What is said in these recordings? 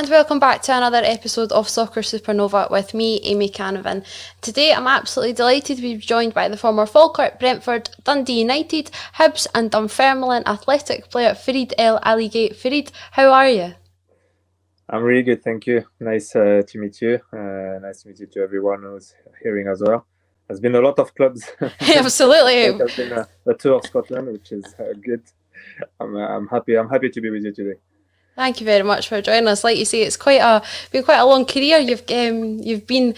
And welcome back to another episode of Soccer Supernova with me, Amy Canavan. Today I'm absolutely delighted to be joined by the former Falkirk, Brentford, Dundee United, Hibs and Dunfermline athletic player FARID El Alagui. FARID, how are you? I'm really good, thank you. Nice to meet you. Nice to meet you to everyone who's hearing as well. There's been a lot of clubs. Absolutely. There's been the tour of Scotland, which is good. I'm happy. I'm happy to be with you today. Thank you very much for joining us. Like you say, it's been quite a long career. You've been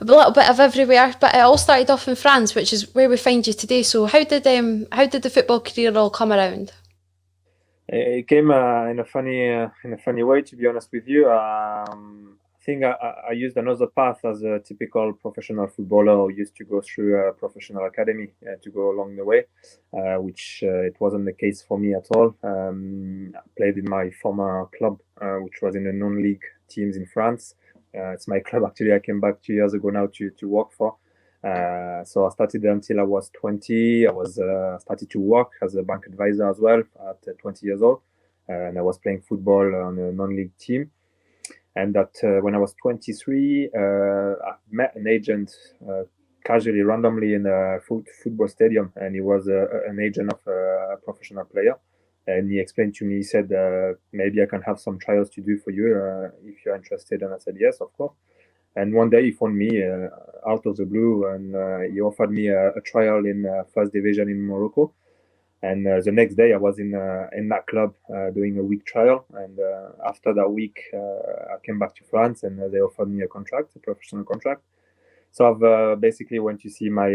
a little bit of everywhere, but it all started off in France, which is where we find you today. So how did the football career all come around? It came in a funny way, to be honest with you. I think I used another path as a typical professional footballer who used to go through a professional academy to go along the way, which it wasn't the case for me at all. I played in my former club, which was in the non-league teams in France. It's my club actually. I came back 2 years ago now to work for. So I started there until I was 20. I was started to work as a bank advisor as well at 20 years old, and I was playing football on a non-league team. And that when I was 23, I met an agent casually, randomly in a football stadium, and he was an agent of a professional player. And he explained to me, he said, maybe I can have some trials to do for you if you're interested. And I said, yes, of course. And one day he phoned me out of the blue, and he offered me a trial in first division in Morocco. And the next day I was in that club doing a week trial. And after that week, I came back to France, and they offered me a professional contract. So I've basically went to see my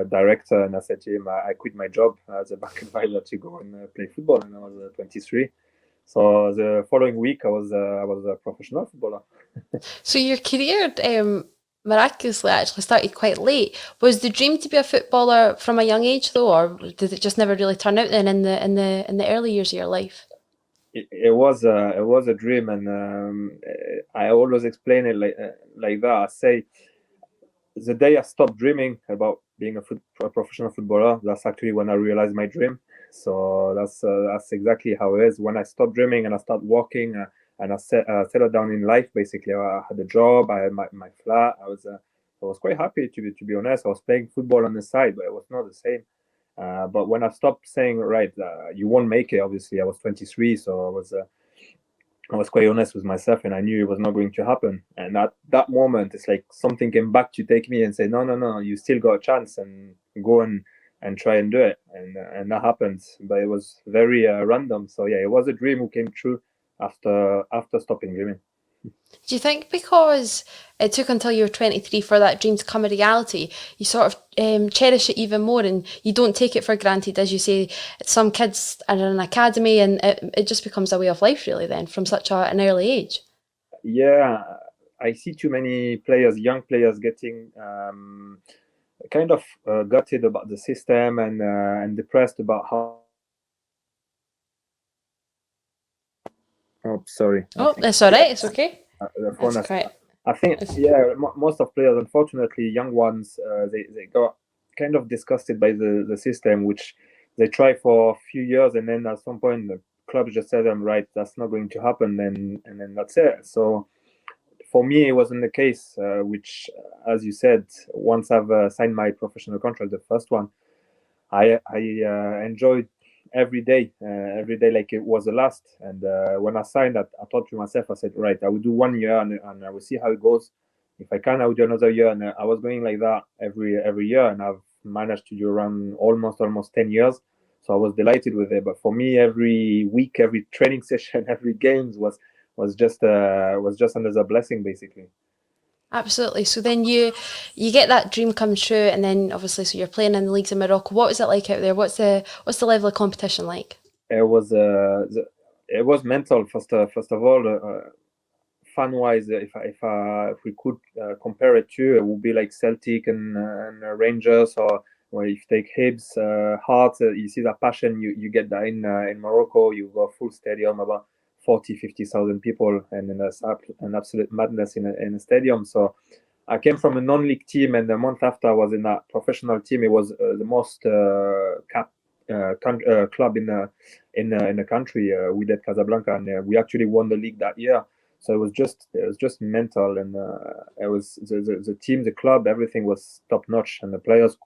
director, and I said to him, I quit my job as a bank advisor to go and play football. And I was 23. So the following week, I was a professional footballer. So your career miraculously actually started quite late. Was the dream to be a footballer from a young age though, or did it just never really turn out then in the early years of your life? It was a dream, and I always explain it like that. I say the day I stopped dreaming about being a professional footballer, that's actually when I realized my dream. So that's exactly how it is. When I stopped dreaming and I started working, and I settled down in life. Basically, I had a job, I had my flat. I was quite happy, to be honest. I was playing football on the side, but it was not the same. But when I stopped saying, right, you won't make it. Obviously, I was 23, so I was quite honest with myself, and I knew it was not going to happen. And at that moment, it's like something came back to take me and say, no, no, no, you still got a chance, and go and try and do it. And that happened, but it was very random. So yeah, it was a dream who came true after stopping dreaming. Do you think because it took until you were 23 for that dream to come a reality, you sort of cherish it even more and you don't take it for granted? As you say, some kids are in an academy and it just becomes a way of life really then from such an early age. Yeah, I see too many players, young players, getting kind of gutted about the system and depressed about how. Oh, sorry. I Oh, think that's all right. It's okay. the phone That's has. great. I think, It's, yeah, most of players, unfortunately, young ones, they got kind of disgusted by the system, which they try for a few years, and then at some point the club just tell them, right, that's not going to happen, and then that's it. So for me, it wasn't the case. Which, as you said, once I've signed my professional contract, the first one, I enjoyed every day like it was the last. And when I signed that, I thought to myself, I said, right, I will do 1 year, and I will see how it goes. If I can, I will do another year. And I was going like that every year, and I've managed to do around almost 10 years. So I was delighted with it. But for me, every week, every training session, every games was just another blessing, basically. absolutely. So then you get that dream come true and then obviously so you're playing in the leagues in Morocco. What was it like out there? What's the level of competition like? It was mental, first of all. Fan wise, if we could compare it to, it would be like Celtic and Rangers, or if you take Hibs, Hearts. You see that passion, you get that in Morocco. You got full stadium, about 40-50,000 people, and then that's an absolute madness in a stadium. So I came from a non-league team, and the month after I was in a professional team. It was the most cap club in the country. We did Casablanca, and we actually won the league that year. So it was just mental, and it was the team, the club, everything was top notch, and the players,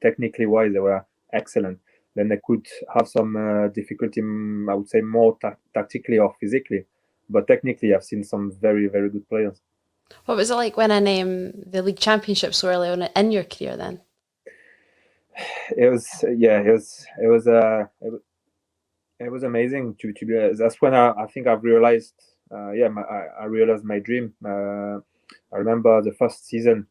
technically wise, they were excellent. Then they could have some difficulty, I would say, more tactically or physically, but technically, I've seen some very very good players. What was it like winning the league championship so early on in your career then? It was yeah, it was amazing to be. That's when I think I've realized. I realized my dream. I remember the first season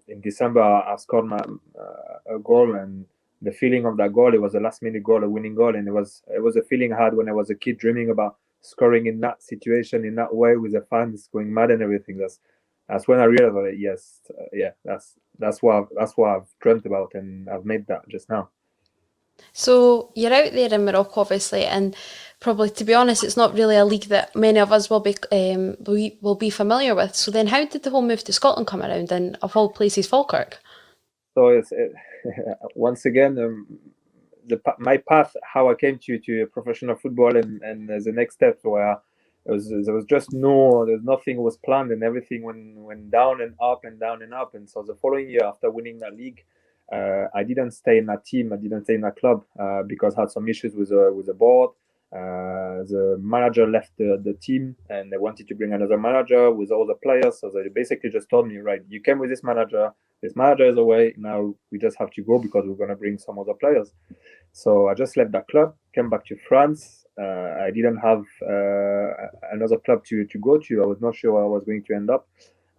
in December. I scored a goal, and the feeling of that goal. It was a last minute goal, a winning goal, and it was a feeling I had when I was a kid, dreaming about scoring in that situation, in that way, with the fans going mad and everything. That's when I realized that yes, yeah, that's what I've dreamt about, and I've made that just now. So you're out there in Morocco, obviously, and probably, to be honest, it's not really a league that many of us will be familiar with. So then, how did the whole move to Scotland come around, and of all places, Falkirk? So once again, my path, how I came to professional football, and the next steps were, there was just there's nothing was planned, and everything went down and up and down and up. And so the following year, after winning that league, I didn't stay in that team. I didn't stay in that club because I had some issues with the board. The manager left the team, and they wanted to bring another manager with all the players. So they basically just told me, right, you came with this manager. This manager is away. Now we just have to go because we're going to bring some other players. So I just left that club, came back to France. I didn't have another club to go to. I was not sure where I was going to end up.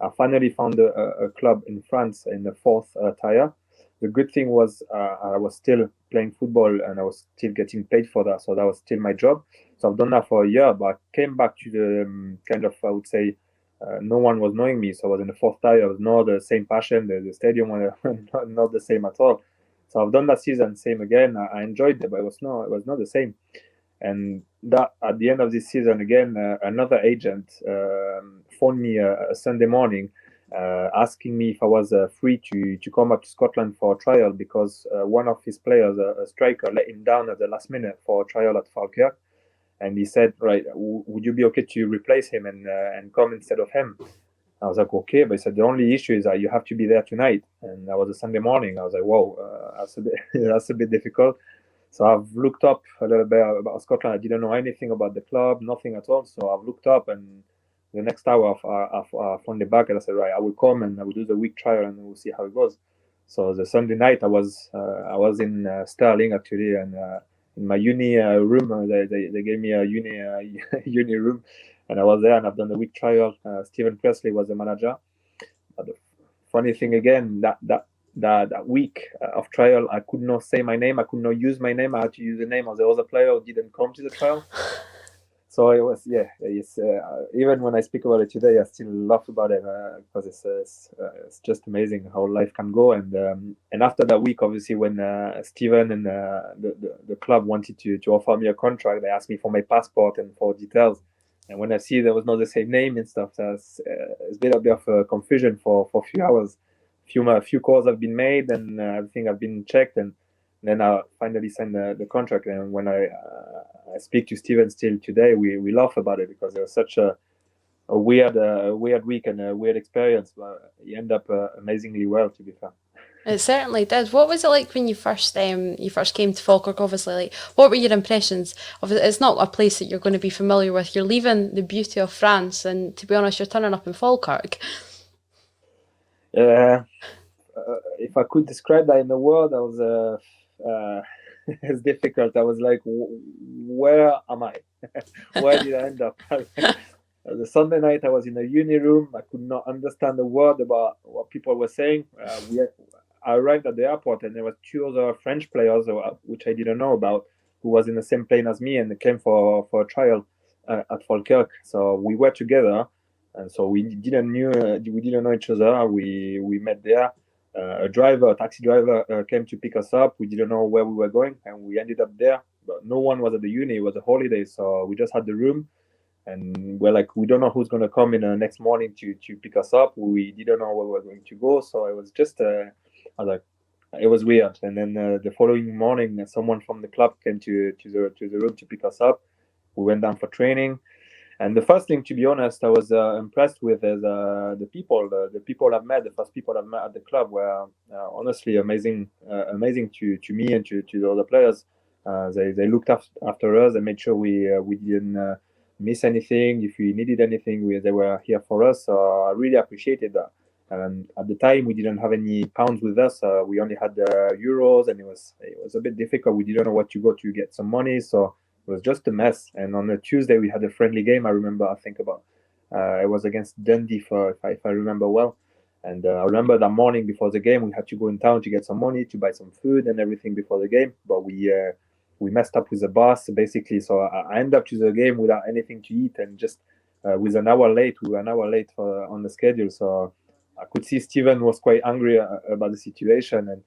I finally found a club in France in the fourth tier. The good thing was I was still playing football, and I was still getting paid for that. So that was still my job. So I've done that for a year, but I came back to the kind of, I would say, no one was knowing me. So I was in the fourth tier. I was not the same passion. The stadium was not the same at all. So I've done that season, same again. I enjoyed it, but it was not the same. And that at the end of this season again, another agent phoned me a Sunday morning, asking me if I was free to come up to Scotland for a trial, because one of his players, a striker, let him down at the last minute for a trial at Falkirk. And he said, right, would you be okay to replace him and come instead of him? I was like, okay, but he said the only issue is that you have to be there tonight, and that was a Sunday morning. I was like, whoa, that's a bit that's a bit difficult. So I've looked up a little bit about Scotland. I didn't know anything about the club, nothing at all. So I've looked up, and the next hour I've phoned it back, and I said, right, I will come and I will do the week trial, and we'll see how it goes. So the Sunday night I was in Stirling actually, and in my uni room, they gave me a uni room, and I was there, and I've done the week trial. Stephen Presley was the manager. But the funny thing again, that week of trial, I could not say my name. I could not use my name. I had to use the name of the other player who didn't come to the trial. So it was, yeah. Even when I speak about it today, I still laugh about it because it's just amazing how life can go. And after that week, obviously, when Steven and the club wanted to offer me a contract, they asked me for my passport and for details. And when I see there was not the same name and stuff, it's been a bit of a confusion for a few hours. Few calls have been made, and everything have been checked, and then I finally signed the contract. And when I speak to Steven still today, we laugh about it because it was such a weird week and a weird experience, but he ended up amazingly well, to be fair. It certainly did. What was it like when you first came to Falkirk? Obviously, like what were your impressions of it? It's not a place that you're going to be familiar with. You're leaving the beauty of France, and to be honest, you're turning up in Falkirk. Uh, if I could describe that in a word, I was it's difficult. I was like, where am I? Where did I end up? The Sunday night, I was in a uni room. I could not understand a word about what people were saying. I arrived at the airport, and there were two other French players, which I didn't know about, who was in the same plane as me, and they came for a trial at Falkirk. So we were together, and so we didn't know each other. We met there. A taxi driver, came to pick us up. We didn't know where we were going, and we ended up there. But no one was at the uni. It was a holiday, so we just had the room, and we're like, we don't know who's going to come in the next morning to pick us up. We didn't know where we were going to go, so it was just I was like, it was weird. And then the following morning, someone from the club came to the room to pick us up. We went down for training, And the first thing, to be honest, I was impressed with is the people. The people I've met, the first people I've met at the club were honestly amazing, amazing to me and to the other players. They looked after us. They made sure we didn't miss anything. If we needed anything, they were here for us. So I really appreciated that. And at the time, we didn't have any pounds with us. We only had euros, and it was a bit difficult. We didn't know what to go to get some money, so it was just a mess. And on a Tuesday, we had a friendly game. I remember. I think about it was against Dundee, if I remember well. And I remember that morning before the game, we had to go in town to get some money to buy some food and everything before the game. But we messed up with the bus basically, so I ended up to the game without anything to eat and just with an hour late. We were an hour late on the schedule, so I could see Steven was quite angry about the situation, and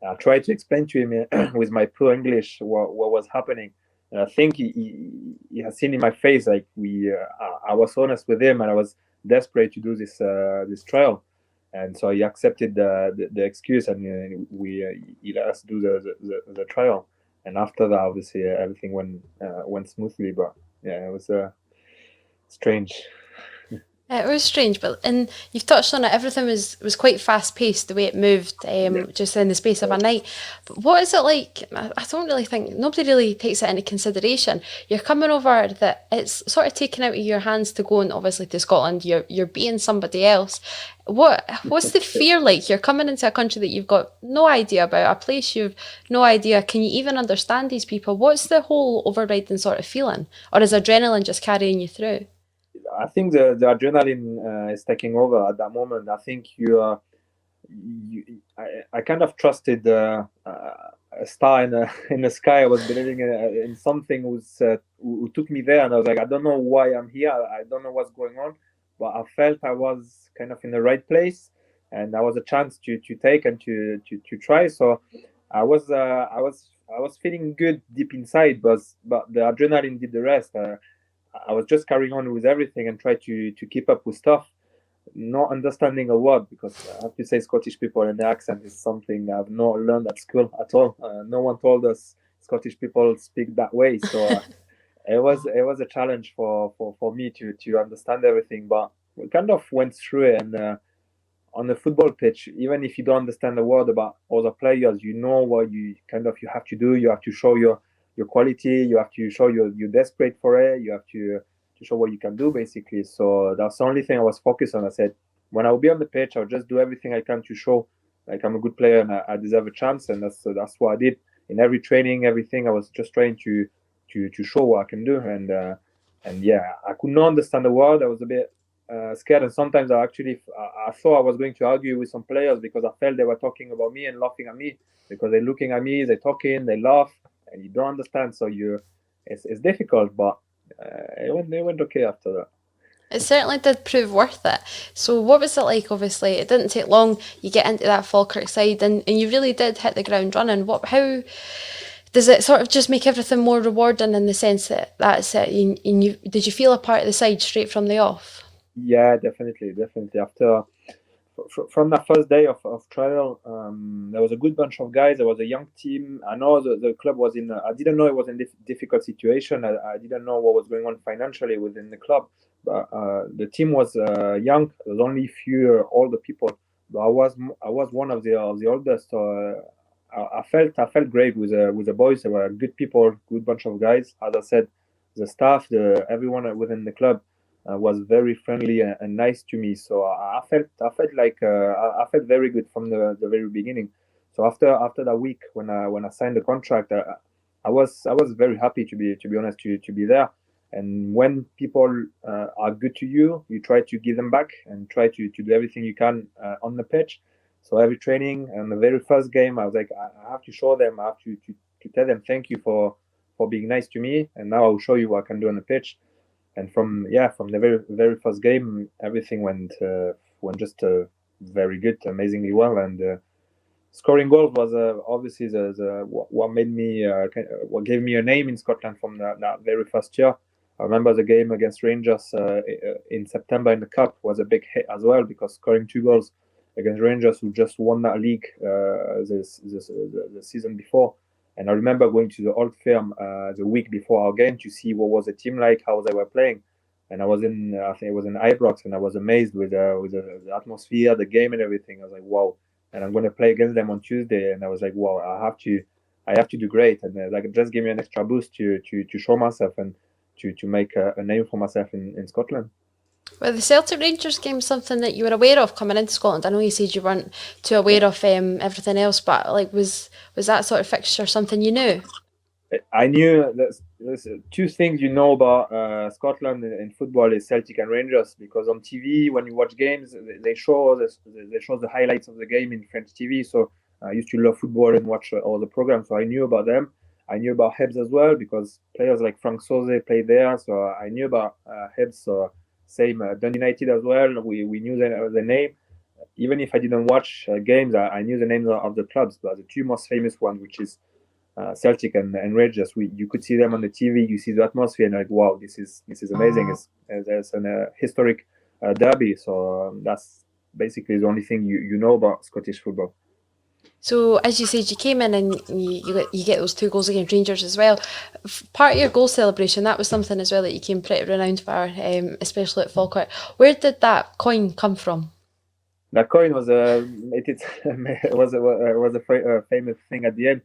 I tried to explain to him with my poor English what was happening. And I think he has seen in my face like I was honest with him, and I was desperate to do this trial, and so he accepted the excuse, and he let us do the trial. And after that, obviously, everything went smoothly. But yeah, it was strange. It was strange, but and you've touched on it. Everything was quite fast paced the way it moved, Yeah. just in the space of a night. But what is it like? I don't really think nobody really takes it into consideration. You're coming over that it's sort of taken out of your hands to go and obviously to Scotland. You're being somebody else. What's the fear like? You're coming into a country that you've got no idea about, a place you've no idea. Can you even understand these people? What's the whole overriding sort of feeling, or is adrenaline just carrying you through? I think the adrenaline is taking over at that moment. I think I kind of trusted a star in the sky. I was believing in something who took me there, and I was like, I don't know why I'm here. I don't know what's going on, but I felt I was kind of in the right place, and that was a chance to take and to try. So I was feeling good deep inside, but the adrenaline did the rest. I was just carrying on with everything and try to keep up with stuff, not understanding a word, because I have to say Scottish people and the accent is something I've not learned at school at all. No one told us Scottish people speak that way, so it was a challenge for me to understand everything. But we kind of went through it, and on the football pitch, even if you don't understand a word about other players, you know what you have to do. You have to show your quality. You have to show you're desperate for it. You have to show what you can do, basically. So that's the only thing I was focused on. I said, when I'll be on the pitch, I'll just do everything I can to show like I'm a good player and I deserve a chance. And that's what I did in every training, everything. I was just trying to show what I can do. And yeah, I could not understand the word. I was a bit scared, and sometimes I thought I was going to argue with some players because I felt they were talking about me and laughing at me, because they're looking at me, they're talking, they laugh, and you don't understand. So it's difficult, but it went okay after that. It certainly did prove worth it. So, what was it like? Obviously, it didn't take long. You get into that Falkirk side, and you really did hit the ground running. How does it sort of just make everything more rewarding in the sense that that's it? Did you feel a part of the side straight from the off? Yeah, definitely, definitely. From that first day of trial, there was a good bunch of guys. There was a young team. I know the club was in. I didn't know it was in difficult situation. I didn't know what was going on financially within the club. But the team was young. There was only few older people. But I was one of the oldest. So I felt great with the boys. They were good people, good bunch of guys. As I said, the staff, everyone within the club was very friendly and nice to me. So I felt like I felt very good from the very beginning. So after that week when I signed the contract, I was very happy to be honest to be there. And when people are good to you, you try to give them back and try to do everything you can on the pitch. So every training and the very first game, I was like, I have to show them, I have to tell them thank you for being nice to me, and now I will show you what I can do on the pitch. And from the very very first game, everything went just very good, amazingly well. And scoring goals was obviously what made me what gave me a name in Scotland from that very first year. I remember the game against Rangers in September in the cup was a big hit as well, because scoring 2 goals against Rangers, who just won that league the season before. And I remember going to the Old Firm the week before our game to see what was the team like, how they were playing. and I was in I think it was in Ibrox, and I was amazed with the atmosphere, the game, and everything. I was like, wow! And I'm going to play against them on Tuesday, and I was like, wow! I have to do great, and like it just gave me an extra boost to show myself and to make a name for myself in Scotland. Were the Celtic Rangers game something that you were aware of coming into Scotland? I know you said you weren't too aware of everything else, but like was that sort of fixture something you knew? I knew there's two things you know about Scotland in football is Celtic and Rangers, because on TV when you watch games they show the highlights of the game in French TV. So I used to love football and watch all the programs, so I knew about them. I knew about Hibs as well because players like Frank Soze played there, so I knew about Hibs. So same Dundee United as well. We knew the name. Even if I didn't watch games, I knew the names of the clubs. But the two most famous ones, which is Celtic and Rangers, you could see them on the TV. You see the atmosphere, and like, wow, this is amazing. There's an historic derby, so that's basically the only thing you know about Scottish football. So as you said, you came in and you get those two goals against Rangers as well. Part of your goal celebration, that was something as well that you came pretty renowned for, especially at Falkirk. Where did that coin come from? That coin was it was a famous thing at the end,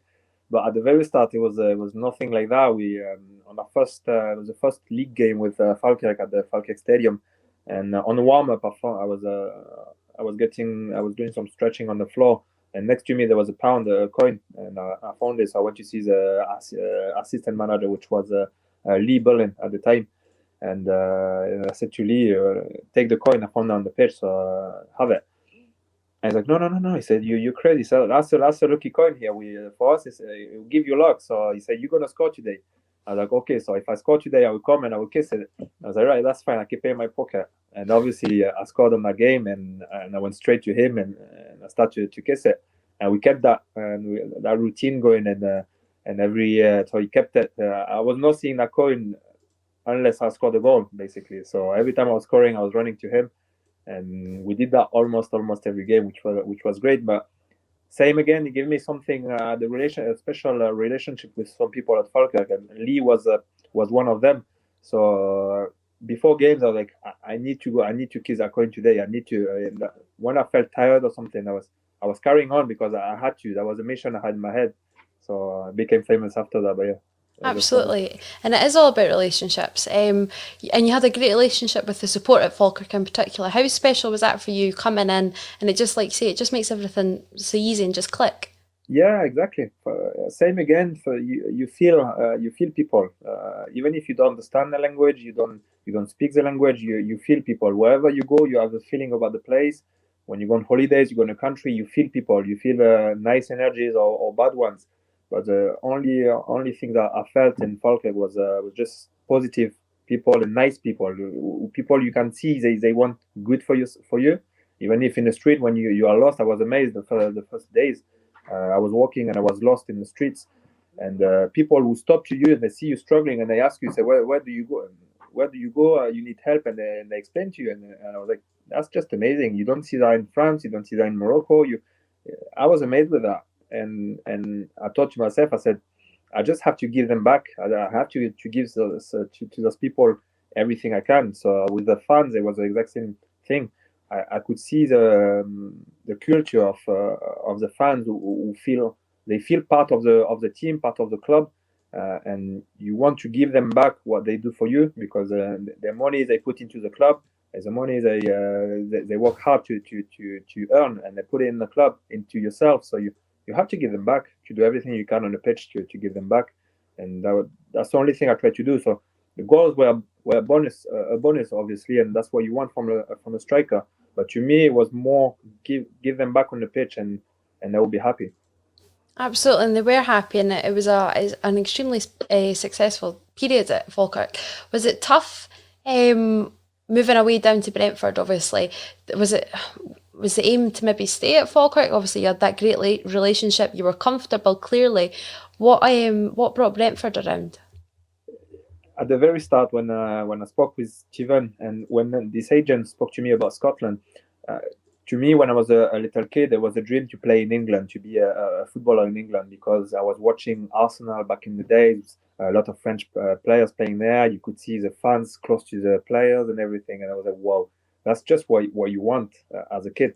but at the very start it was nothing like that. We on our first it was the first league game with Falkirk at the Falkirk Stadium, and on the warm up I was doing some stretching on the floor, and next to me there was a pound a coin, and I found this. I went to see the assistant manager, which was Lee Bullen at the time, and I said to Lee, take the coin. I found it on the pitch, so have it. And he's like, no, no, no, no. He said, you crazy. So that's a lucky coin here. We for us, it will give you luck. So he said, you're gonna score today. I was like, okay. So if I score today, I will come and I will kiss it. I was like, right, that's fine. I keep it in my pocket. And obviously, I scored on that game, and I went straight to him, and I started to kiss it. And we kept that routine going, and every year, so he kept it. I was not seeing that coin unless I scored a goal, basically. So every time I was scoring, I was running to him, and we did that almost every game, which was great. But same again, he gave me something, a special relationship with some people at Falkirk, and Lee was one of them. So before games, I was like, I need to go, I need to kiss a coin today. I need to. When I felt tired or something, I was carrying on because I had to. That was a mission I had in my head. So I became famous after that. But yeah, that's funny. Absolutely. And it is all about relationships. And you had a great relationship with the support at Falkirk in particular. How special was that for you coming in and it just like say it just makes everything so easy and just click? Yeah, exactly. Same again. For you feel people. Even if you don't understand the language, you don't speak the language. You feel people wherever you go. You have a feeling about the place. When you go on holidays, you go in a country, you feel people. You feel nice energies or bad ones. But the only thing that I felt in Falkland was just positive people and nice people. People you can see they want good for you. Even if in the street when you are lost, I was amazed the first days. I was walking and I was lost in the streets, and people who stop to you and they see you struggling and they ask you, say, where do you go? Where do you go? You need help, and they explain to you, and I was like, that's just amazing. You don't see that in France, you don't see that in Morocco. I was amazed with that, and I thought to myself, I said, I just have to give them back. I have to give to those people everything I can. So with the fans, it was the exact same thing. I could see the culture of the fans who feel they feel part of the team, part of the club, and you want to give them back what they do for you because the money they put into the club is the money they work hard to earn, and they put it in the club into yourself. So you have to give them back, to do everything you can on the pitch to give them back, and that's the only thing I try to do. So the goals were a bonus obviously, and that's what you want from a striker. But to me, it was more give them back on the pitch, and they will be happy. Absolutely, and they were happy, and it was an extremely successful period at Falkirk. Was it tough moving away down to Brentford? Obviously, was it was the aim to maybe stay at Falkirk? Obviously, you had that great relationship. You were comfortable, clearly. What brought Brentford around? At the very start, when I spoke with Steven, and when this agent spoke to me about Scotland, uh, to me when I was a little kid, there was a dream to play in England, to be a footballer in England, because I was watching Arsenal back in the days. a lot of French players playing there. You could see the fans close to the players and everything, and I was like, wow, that's just what you want as a kid.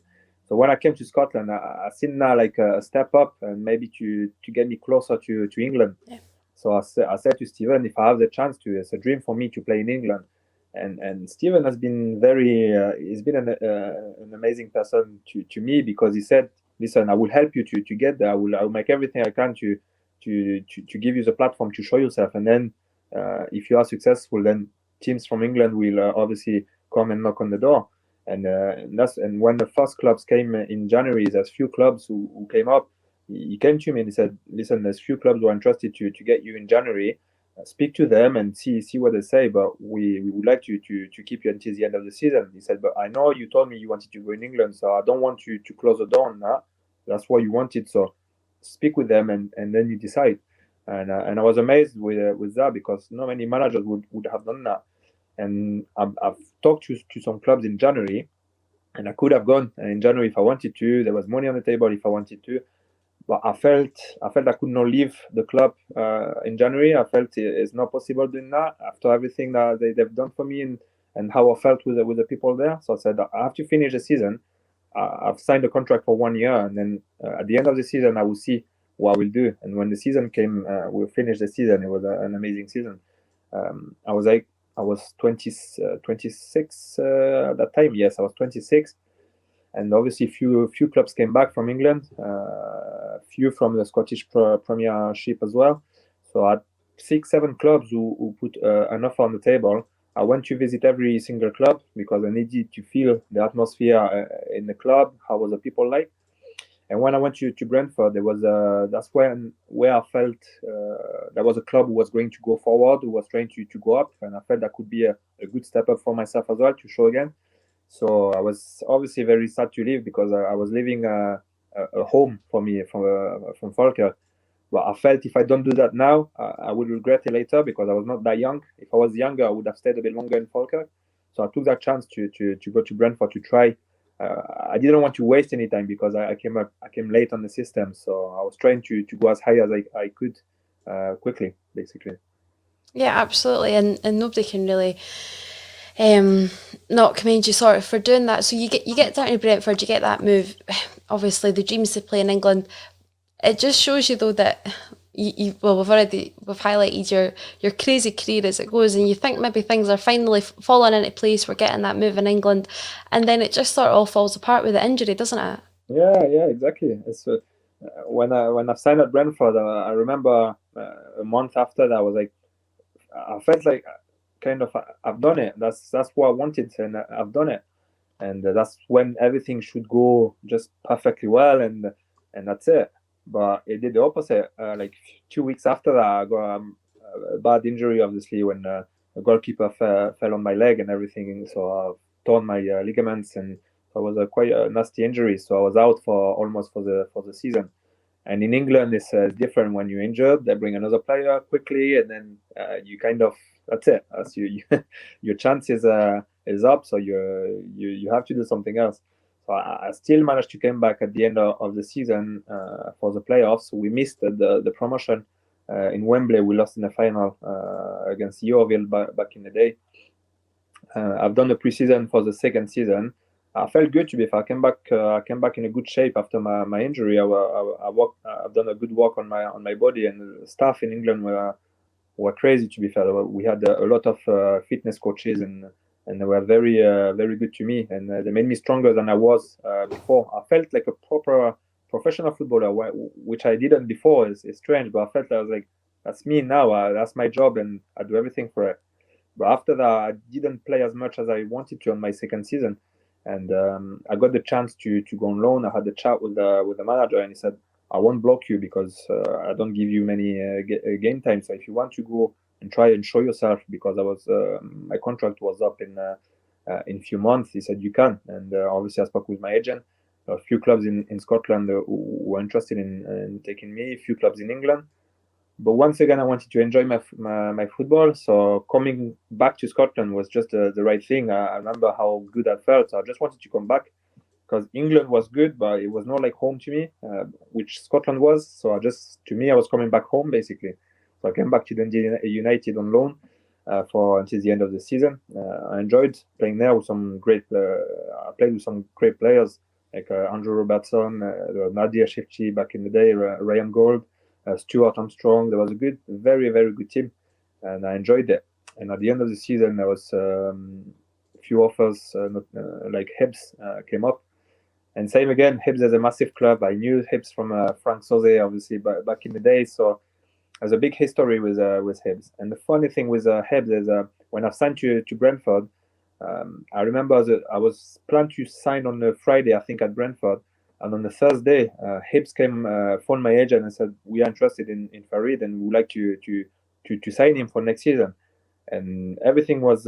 So when I came to Scotland, I seen now like a step up and maybe to get me closer to England. Yeah. So I said to Stephen, if I have the chance to, it's a dream for me to play in England. And Stephen has been he's been an amazing person to me, because he said, listen, I will help you to get there. I will make everything I can to give you the platform to show yourself. And then if you are successful, then teams from England will obviously come and knock on the door. And when the first clubs came in January, there's few clubs who came up. He came to me and he said, listen, there's few clubs who are interested to get you in January. Speak to them and see what they say, but we would like you to keep you until the end of the season. He said, but I know you told me you wanted to go in England, so I don't want you to close the door on that. That's what you wanted, so speak with them and then you decide. And I was amazed with that, because not many managers would have done that. And I've talked to some clubs in January, and I could have gone in January if I wanted to. There was money on the table if I wanted to, but I felt I could not leave the club in January. I felt it's not possible doing that after everything that they've done for me, and how I felt with the people there. So I said, I have to finish the season. I've signed a contract for 1 year, and then at the end of the season, I will see what I will do. And when the season came, we finished the season. It was an amazing season. I was 26 at that time. Yes, I was 26, and obviously few clubs came back from England, few from the Scottish Premiership as well. So I had 6-7 clubs who put an offer on the table. I went to visit every single club because I needed to feel the atmosphere in the club. How was the people like? And when I went to Brentford, there was that's where I felt there was a club who was going to go forward, who was trying to go up, and I felt that could be a good step up for myself as well to show again. So I was obviously very sad to leave, because I was leaving a home for me from Falkirk. But I felt if I don't do that now, I would regret it later, because I was not that young. If I was younger, I would have stayed a bit longer in Falkirk. So I took that chance to go to Brentford to try. I didn't want to waste any time, because I came late on the system. So I was trying to go as high as I could quickly, basically. Yeah, absolutely, and nobody can really not commend you sort of for doing that. So you get down to Brentford, you get that move. Obviously, the dreams to play in England. It just shows you though that well, we've highlighted your crazy career as it goes, and you think maybe things are finally falling into place. We're getting that move in England, and then it just sort of all falls apart with the injury, doesn't it? Yeah, exactly. It's when I signed at Brentford, I remember a month after that, I was like, I felt like kind of I've done it. That's what I wanted, and I've done it. And that's when everything should go just perfectly well, and that's it. But it did the opposite. Like 2 weeks after that, I got a bad injury, obviously, when a goalkeeper fell on my leg and everything. So I torn my ligaments, and so it was quite a nasty injury. So I was out for almost for the season. And in England, it's different. When you're injured, they bring another player quickly, and then you kind of that's it. As your chance is up, so you have to do something else. So I still managed to come back at the end of the season for the playoffs. We missed the promotion in Wembley. We lost in the final against Yeovil back in the day. I've done the preseason for the second season. I felt good to be fair. I came back in a good shape after my injury. I've done a good work on my body, and the staff in England were crazy to be fair. We had a lot of fitness coaches, and they were very good to me, and they made me stronger than I was before. I felt like a proper professional footballer, which I didn't before. It's strange, but I felt I was like, that's me now. That's my job, and I do everything for it. But after that, I didn't play as much as I wanted to on my second season, and I got the chance to go on loan. I had a chat with the manager, and he said, "I won't block you because I don't give you many game time. So if you want to go and try and show yourself, because I was my contract was up in few months," he said, "You can." And obviously, I spoke with my agent. A few clubs in Scotland who were interested in taking me. A few clubs in England. But once again, I wanted to enjoy my football. So coming back to Scotland was just the right thing. I remember how good I felt. So I just wanted to come back because England was good, but it was not like home to me, which Scotland was. So to me, I was coming back home basically. So I came back to Dundee United on loan for until the end of the season. I enjoyed playing there with some great. I played with some great players like Andrew Robertson, Nadir Shifchi back in the day, Ryan Gold, Stuart Armstrong. There was a very very good team, and I enjoyed it. And at the end of the season, there was a few offers, like Hibs came up. And same again, Hibs is a massive club. I knew Hibs from Frank Soze, obviously, back in the day. So there's a big history with Hibs. And the funny thing with Hibs is when I signed to Brentford, I remember that I was planned to sign on a Friday, I think, at Brentford. And on the Thursday, Hibs came, phoned my agent and said, we are interested in Farid and we would like to sign him for next season. And everything was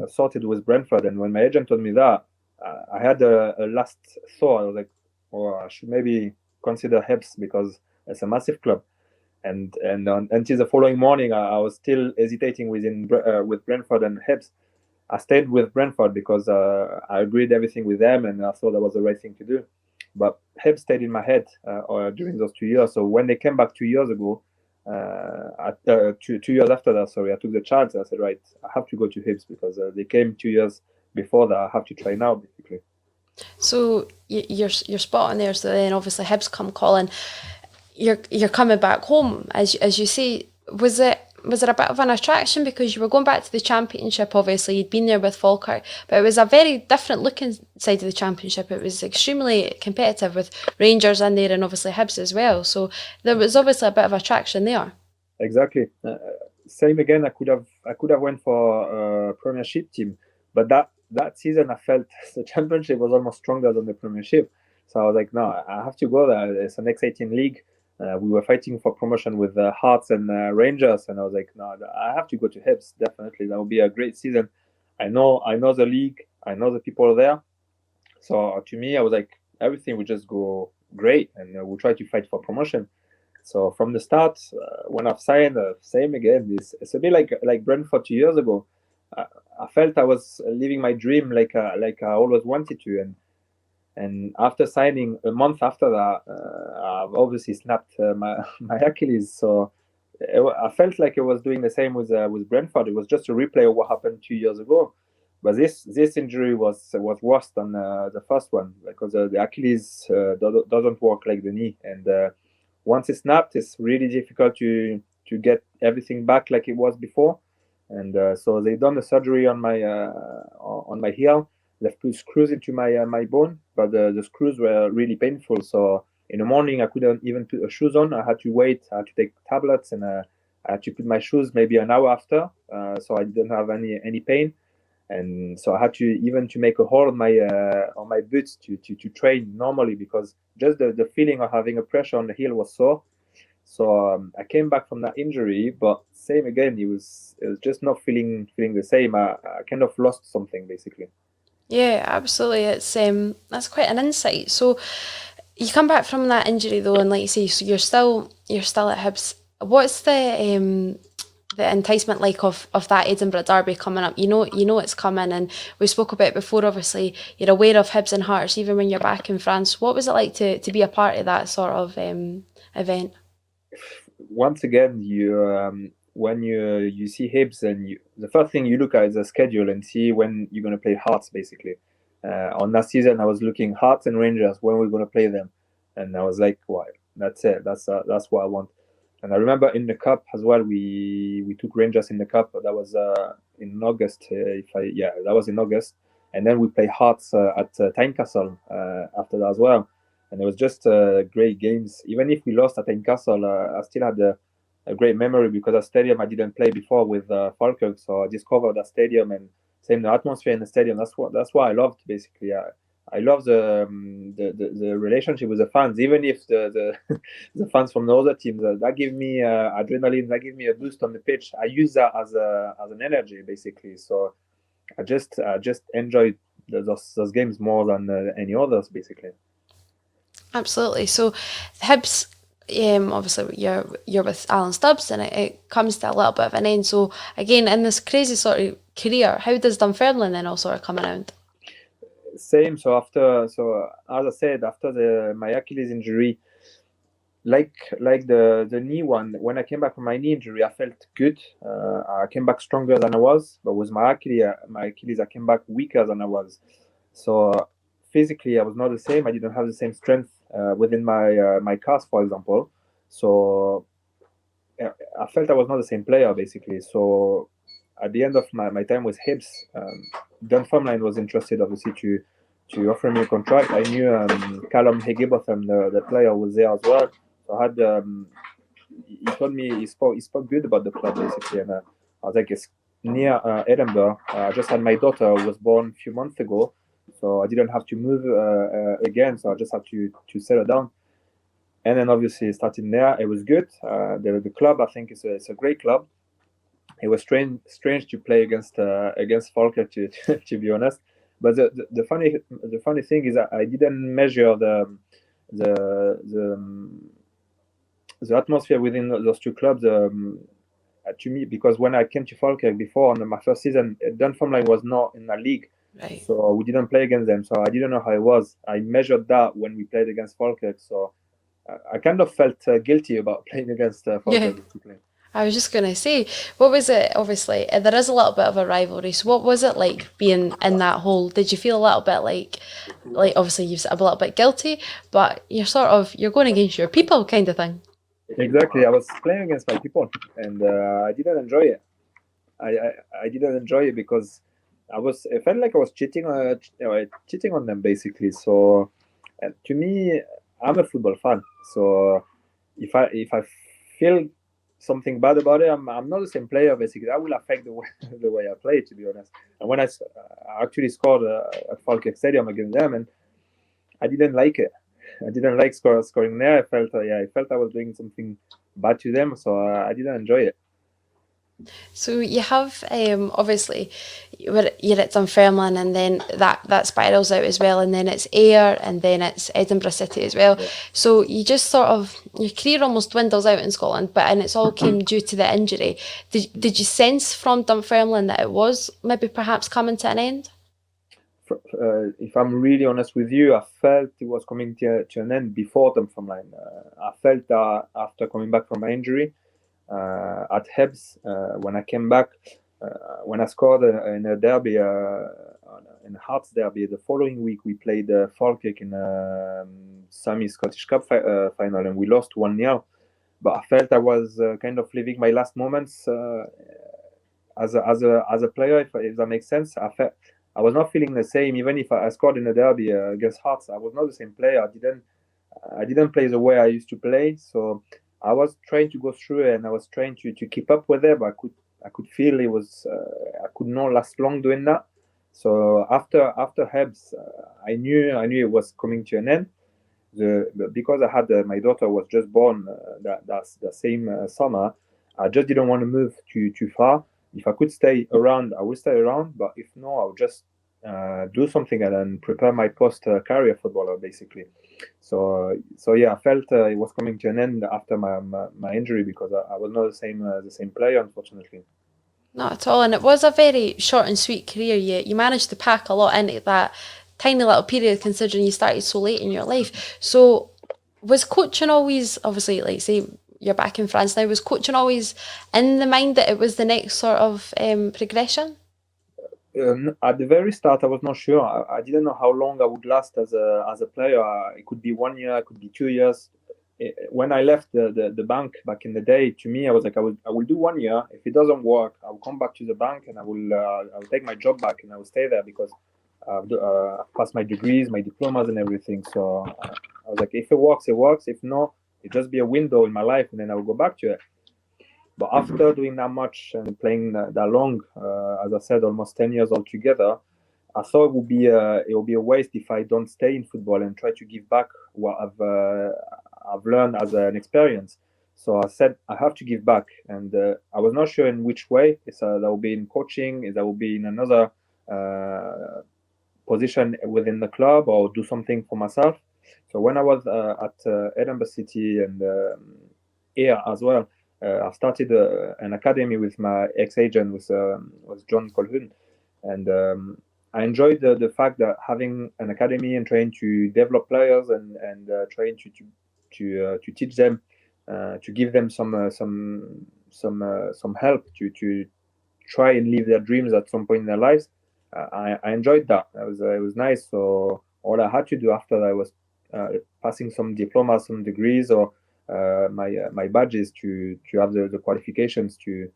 sorted with Brentford. And when my agent told me that, I had a last thought. I was like, "Oh, I should maybe consider Hibs because it's a massive club." And until the following morning, I was still hesitating with Brentford and Hibs. I stayed with Brentford because I agreed everything with them, and I thought that was the right thing to do. But Hibs stayed in my head during those 2 years. So when they came back 2 years ago, 2 years after that, sorry, I took the chance. I said, right, I have to go to Hibs because they came 2 years before that. I have to try now, basically. So you're spot on there. So then obviously Hibs come calling. You're coming back home, as you say. Was it a bit of an attraction because you were going back to the Championship? Obviously, you'd been there with Falkirk, but it was a very different looking side of the Championship. It was extremely competitive with Rangers in there and obviously Hibs as well. So there was obviously a bit of attraction there. Exactly. Same again. I could have went for a Premiership team, but that season I felt the Championship was almost stronger than the Premiership. So I was like, no, I have to go there. It's an exciting league. We were fighting for promotion with Hearts and Rangers, and I was like, no, I have to go to Hibs. Definitely, that will be a great season. I know the league. I know the people there. So to me, I was like, everything would just go great, and we'll try to fight for promotion. So from the start, when I've signed, same again. It's a bit like Brentford 2 years ago. I felt I was living my dream like I always wanted to, and after signing a month after that, I've obviously snapped my Achilles. So I felt like I was doing the same with Brentford. It was just a replay of what happened 2 years ago. But this injury was worse than the first one because the Achilles doesn't work like the knee, and once it snapped, it's really difficult to get everything back like it was before. And so they done the surgery on my heel. They've put screws into my bone, but the screws were really painful. So in the morning, I couldn't even put shoes on. I had to wait. I had to take tablets, and I had to put my shoes maybe an hour after, so I didn't have any pain. And so I had to make a hole on my boots to train normally because just the feeling of having a pressure on the heel was sore. So I came back from that injury, but same again, it was just not feeling the same. I kind of lost something basically. Yeah, absolutely. It's that's quite an insight. So you come back from that injury though, and like you say, so you're still at Hibs. What's the enticement like of that Edinburgh derby coming up? You know it's coming, and we spoke about it before. Obviously, you're aware of Hibs and Hearts even when you're back in France. What was it like to be a part of that sort of event? Once again, when you see Hibs, and the first thing you look at is the schedule and see when you're going to play Hearts. Basically, on that season, I was looking Hearts and Rangers when we're going to play them, and I was like, "Wow, that's it. That's what I want." And I remember in the cup as well, we took Rangers in the cup. That was in August. That was in August, and then we play Hearts at Tynecastle after that as well. And it was just great games. Even if we lost at Tynecastle, I still had a great memory because a stadium I didn't play before with Falkirk, so I discovered that stadium and same the atmosphere in the stadium. That's what I loved basically. I love the relationship with the fans, even if the the fans from the other teams that give me adrenaline, that give me a boost on the pitch. I use that as an energy basically. So I just enjoy those games more than any others basically. Absolutely. So Hibs, obviously you're with Alan Stubbs, and it comes to a little bit of an end. So again, in this crazy sort of career, how does Dunfermline then all sort of come around? Same. So as I said, after my Achilles injury, like the knee one. When I came back from my knee injury, I felt good. I came back stronger than I was, but with my Achilles, I came back weaker than I was. So physically, I was not the same. I didn't have the same strength within my calves, for example. So I felt I was not the same player basically. So at the end of my time with Hibs, Dunfermline was interested obviously to offer me a contract. I knew Callum Higginbotham, the player, was there as well. So I had he told me he spoke good about the club basically, and I was like, it's near Edinburgh. I just had my daughter who was born a few months ago, so I didn't have to move again. So I just had to settle down. And then obviously starting there, it was good. The club, I think, it's a great club. It was strange to play against Falkirk, to be honest. But the funny thing is that I didn't measure the the, the atmosphere within those two clubs. To me, because when I came to Falkirk before on my first season, Dunfermline was not in a league, Right. so we didn't play against them. So I didn't know how it was. I measured that when we played against Falkirk. So I kind of felt guilty about playing against Yeah. Falkirk, basically. I was just going to say, what was it? Obviously, there is a little bit of a rivalry. So, what was it like being in that hole? Did you feel a little bit like obviously you've a little bit guilty, but you're going against your people, kind of thing. Exactly. I was playing against my people, and I didn't enjoy it. I didn't enjoy it because I felt like I was cheating on them basically. So to me, I'm a football fan. So if I feel something bad about it, I'm not the same player basically. That will affect the way the way I play, to be honest. And when I actually scored at Falkirk Stadium against them, and I didn't like it. I didn't like scoring there. I felt I was doing something bad to them, so I didn't enjoy it. So you have obviously you're at Dunfermline, and then that spirals out as well, and then it's Ayr, and then it's Edinburgh City as well. Yeah. So you just your career almost dwindles out in Scotland, and it's all came due to the injury. Did you sense from Dunfermline that it was maybe perhaps coming to an end? If I'm really honest with you, I felt it was coming to an end before Dunfermline. I felt that after coming back from my injury at Hibs, when I came back, when I scored in a derby, in a Hearts derby, the following week we played Falkirk in semi Scottish Cup final, and we lost 1-0. But I felt I was kind of living my last moments as a player, if that makes sense. I was not feeling the same, even if I scored in a derby against Hearts. I was not the same player. I didn't play the way I used to play. So I was trying to go through it, and I was trying to keep up with it, but I could feel it was I could not last long doing that. So after Hebs, I knew it was coming to an end. Because I had my daughter was just born that's the same summer. I just didn't want to move too far. If I could stay around, I will stay around. But if no, I would just do something and then prepare my post career footballer basically. So yeah, I felt it was coming to an end after my injury because I was not the same player, unfortunately. Not at all, and it was a very short and sweet career. You managed to pack a lot into that tiny little period, considering you started so late in your life. So, was coaching always, obviously, like say you're back in France now, was coaching always in the mind that it was the next sort of progression? At the very start, I was not sure. I didn't know how long I would last as a player. It could be 1 year, it could be 2 years. When I left the bank back in the day, to me, I was like, I will do 1 year. If it doesn't work, I will come back to the bank and I will take my job back and I will stay there because I've passed my degrees, my diplomas, and everything. So I was like, if it works, it works. If not, it just be a window in my life, and then I will go back to it. But after doing that much and playing that long, as I said, almost 10 years altogether, I thought it would be a waste if I don't stay in football and try to give back what I've learned as an experience. So I said I have to give back, and I was not sure in which way. That will be in coaching, that will be in another position within the club, or do something for myself. So when I was at Edinburgh City and here as well, I started an academy with my ex-agent, was John Colhoun, and I enjoyed the fact that having an academy and trying to develop players and trying to teach them, to give them some help to try and live their dreams at some point in their lives. I enjoyed that. It was nice. So all I had to do after that was passing some diplomas, some degrees, or my badges to have the qualifications to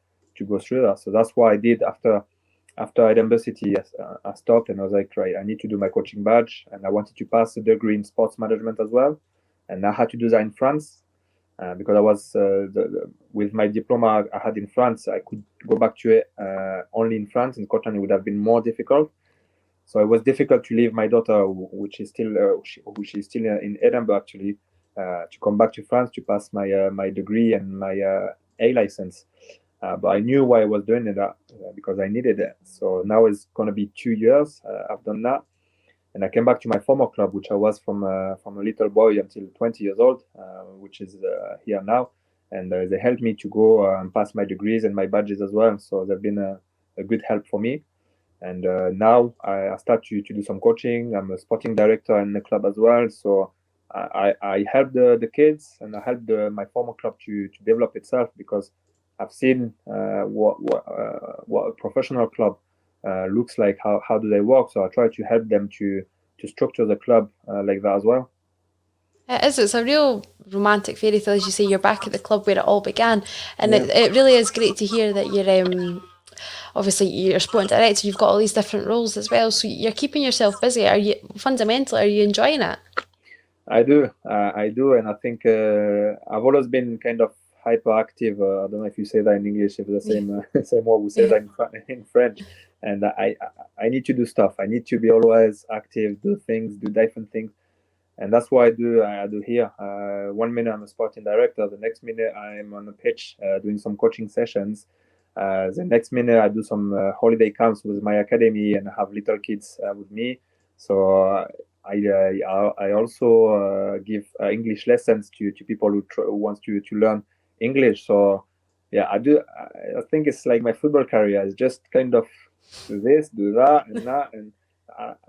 go through that. So that's what I did after Edinburgh City. I stopped and I was like, right, I need to do my coaching badge, and I wanted to pass a degree in sports management as well, and I had to do that in France. Because I was with my diploma I had in France, I could go back to it only in France. In Scotland, it would have been more difficult. So it was difficult to leave my daughter, which is still in Edinburgh actually, to come back to France to pass my degree and my A license. But I knew why I was doing that because I needed it. So now it's going to be 2 years I've done that. And I came back to my former club, which I was from a little boy until 20 years old, which is here now. And they helped me to go and pass my degrees and my badges as well. So they've been a good help for me. And now I start to do some coaching. I'm a sporting director in the club as well. So I help the kids, and I help my former club to develop itself, because I've seen what a professional club looks like, how do they work. So I try to help them to structure the club like that as well. It is. It's a real romantic fairy tale, as you say. You're back at the club where it all began, and it really is great to hear that you're obviously you're sporting director. You've got all these different roles as well, so you're keeping yourself busy. Are you fundamentally? Are you enjoying it? I do, and I think I've always been kind of hyperactive. I don't know if you say that in English, if the same same word we say that in French. And I need to do stuff. I need to be always active, do things, do different things, and that's what I do here. 1 minute I'm a sporting director, the next minute I'm on the pitch doing some coaching sessions. The next minute I do some holiday camps with my academy and have little kids with me. So I also give English lessons to people who wants to learn English. So yeah, I do. I think it's like my football career is just kind of do this, do that, and that, and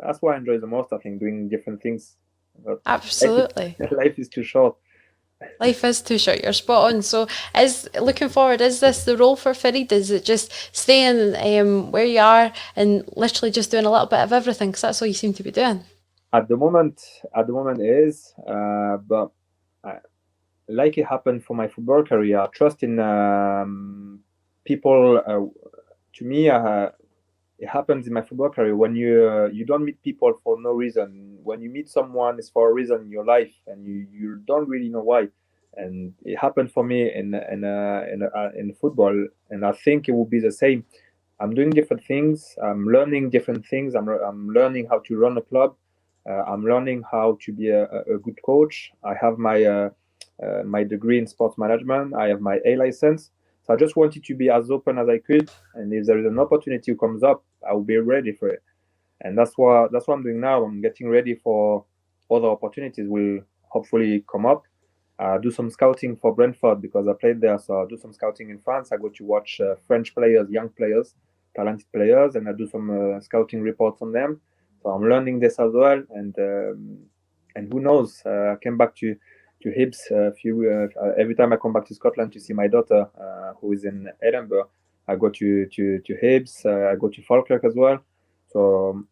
that's what I enjoy the most. I think doing different things. But Absolutely. life is too short. Life is too short. You're spot on. So, looking forward, is this the role for Farid? Is it just staying where you are and literally just doing a little bit of everything? Because that's all you seem to be doing. At the moment it is, but like it happened for my football career, I trust in people. To me, it happens in my football career when you don't meet people for no reason. When you meet someone, it's for a reason in your life, and you don't really know why. And it happened for me in football, and I think it will be the same. I'm doing different things. I'm learning different things. I'm learning how to run a club. I'm learning how to be a good coach. I have my degree in sports management. I have my A license. So I just wanted to be as open as I could, and if there is an opportunity comes up, I will be ready for it. And that's what I'm doing now. I'm getting ready for other opportunities will hopefully come up. Do some scouting for Brentford because I played there, so I'll do some scouting in France. I go to watch French players, young players, talented players, and I do some scouting reports on them. So I'm learning this as well, and who knows? I came back to Hibs every time I come back to Scotland to see my daughter, who is in Edinburgh. I go to Hibs. I go to Falkirk as well. So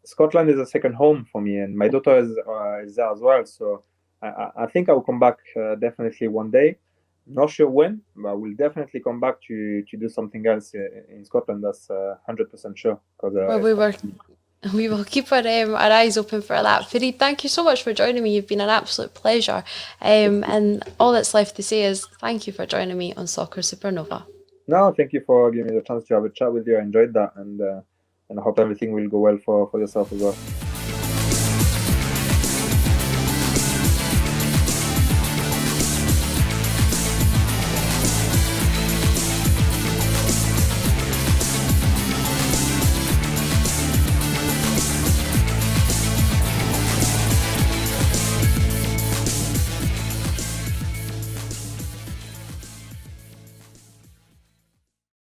Scotland is a second home for me, and my daughter is there as well. So I think I will come back definitely one day. Not sure when, but I will definitely come back to do something else in Scotland. That's 100% sure. Well, we will keep our eyes open for that. Farid, thank you so much for joining me. You've been an absolute pleasure. And all that's left to say is thank you for joining me on Soccer Supernova. No, thank you for giving me the chance to have a chat with you. I enjoyed that, and I hope everything will go well for yourself as well.